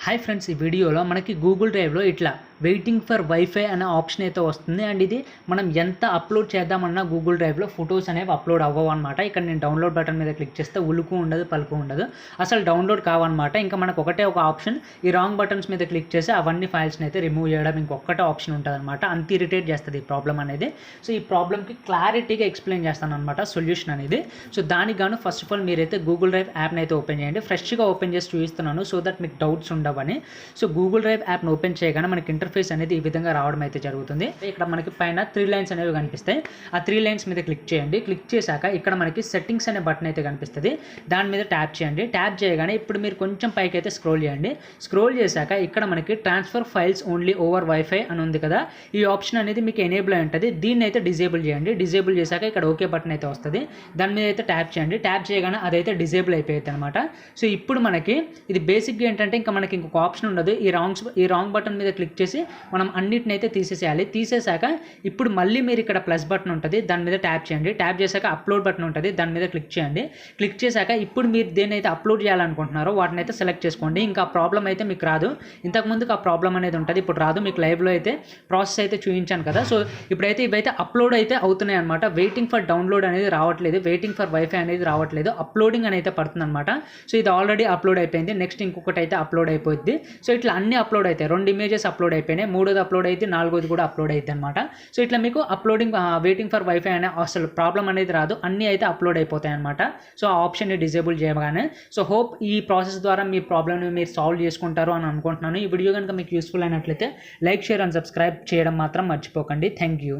Hi friends, ఈ వీడియోలో మనకి గూగుల్ డ్రైవ్లో ఇట్లా వెయిటింగ్ ఫర్ వైఫై అనే ఆప్షన్ అయితే వస్తుంది. అండ్ ఇది మనం ఎంత అప్లోడ్ చేద్దామన్నా గూగుల్ డ్రైవ్లో ఫొటోస్ అనేవి అప్లోడ్ అవ్వవు అనమాట. ఇక్కడ నేను డౌన్లోడ్ బటన్ మీద క్లిక్ చేస్తే ఉలుకు ఉండదు, పలుకు ఉండదు, అసలు డౌన్లోడ్ కావన్నమాట. ఇంకా మనకు ఒకటే ఒక ఆప్షన్, ఈ రాంగ్ బటన్స్ మీద క్లిక్ చేసి అవన్నీ ఫైల్స్ని అయితే రిమూవ్ చేయడం ఇంకొకటే ఆప్షన్ ఉంటుంది అనమాట. అంత ఇరిటేట్ చేస్తుంది ఈ ప్రాబ్లం అనేది. సో ఈ ప్రాబ్లమ్కి క్లారిటీగా ఎక్స్ప్లెయిన్ చేస్తాను అనమాట సొల్యూషన్ అనేది. సో దానికి గాను ఫస్ట్ ఆఫ్ ఆల్ మీరైతే గూగుల్ డ్రైవ్ యాప్ని అయితే ఓపెన్ చేయండి. ఫ్రెష్గా ఓపెన్ చేసి చూపిస్తున్నాను సో దట్ మీకు డౌట్స్ ఉండవని. సో గూగుల్ డ్రైవ్ యాప్ను ఓపెన్ చేయగానే మనకి ఇంటర్ఫేస్ అనేది ఈ విధంగా రావడం అయితే జరుగుతుంది. ఇక్కడ మనకి పైన 3 లైన్స్ అనేవి కనిపిస్తాయి. ఆ 3 లైన్స్ మీద క్లిక్ చేయండి. క్లిక్ చేశాక ఇక్కడ మనకి సెట్టింగ్స్ అనే బటన్ అయితే కనిపిస్తుంది. దాని మీద ట్యాప్ చేయండి. ట్యాప్ చేయగానే ఇప్పుడు మీరు కొంచెం పైకి అయితే స్క్రోల్ చేయండి. స్క్రోల్ చేశాక ఇక్కడ మనకి transfer files only over wifi అని ఉంది కదా, ఈ ఆప్షన్ అనేది మీకు ఎనేబుల్ అయి ఉంటుంది. దీన్ని అయితే డిజేబుల్ చేయండి. డిజేబుల్ చేశాక ఇక్కడ ఓకే బటన్ అయితే వస్తుంది. దాని మీద అయితే ట్యాప్ చేయండి. ట్యాప్ చేయగానే అదైతే డిజేబుల్ అయిపోయింది అనమాట. సో ఇప్పుడు మనకి ఇది బేసిక్గా ఏంటంటే ఇంకా మనకి ఇంకొక ఆప్షన్ ఉండదు. ఈ రాంగ్ బటన్ మీద క్లిక్ చేసి మనం అన్నిటిని అయితే తీసేసేయాలి. తీసేశాక ఇప్పుడు మళ్ళీ మీరు ఇక్కడ ప్లస్ బటన్ ఉంటుంది, దాని మీద ట్యాప్ చేయండి. ట్యాప్ చేశాక అప్లోడ్ బటన్ ఉంటుంది, దాని మీద క్లిక్ చేయండి. క్లిక్ చేశాక ఇప్పుడు మీరు దేన్నైతే అప్లోడ్ చేయాలనుకుంటున్నారో వాటిని అయితే సెలెక్ట్ చేసుకోండి. ఇంకా ప్రాబ్లం అయితే మీకు రాదు. ఇంతకుముందుకు ఆ ప్రాబ్లం అనేది ఉంటుంది, ఇప్పుడు రాదు. మీకు లైవ్లో అయితే ప్రాసెస్ అయితే చూపించాను కదా. సో ఇప్పుడైతే ఇవైతే అప్లోడ్ అయితే అవుతున్నాయి అనమాట. వెయిటింగ్ ఫర్ డౌన్లోడ్ అనేది రావట్లేదు, వెయిటింగ్ ఫర్ వైఫై అనేది రావట్లేదు, అప్లోడింగ్ అనేది అయితే పడుతుంది అనమాట. సో ఇది ఆల్రెడీ అప్లోడ్ అయిపోయింది. నెక్స్ట్ ఇంకొకటి అయితే అప్లోడ్ అయిపోద్ది. సో ఇట్లా అన్ని అప్లోడ్ అవుతాయి. 2 ఇమేజెస్ అప్లోడ్ అయిపోయినాయి, 3ది అప్లోడ్ అయితే 4ది కూడా అప్లోడ్ అవుతుంది అనమాట. సో ఇట్లా మీకు అప్లోడింగ్ వెయిటింగ్ ఫర్ వైఫై అనే అసలు ప్రాబ్లం అనేది రాదు, అన్నీ అయితే అప్లోడ్ అయిపోతాయి అనమాట. సో ఆ ఆప్షన్ని డిజేబుల్ చేయగానే. సో హోప్ ఈ ప్రాసెస్ ద్వారా మీ ప్రాబ్లమ్ని మీరు సాల్వ్ చేసుకుంటారు అని అనుకుంటున్నాను. ఈ వీడియో కనుక మీకు యూస్ఫుల్ అయినట్లయితే లైక్, షేర్ అండ్ సబ్స్క్రైబ్ చేయడం మాత్రం మర్చిపోకండి. Thank you.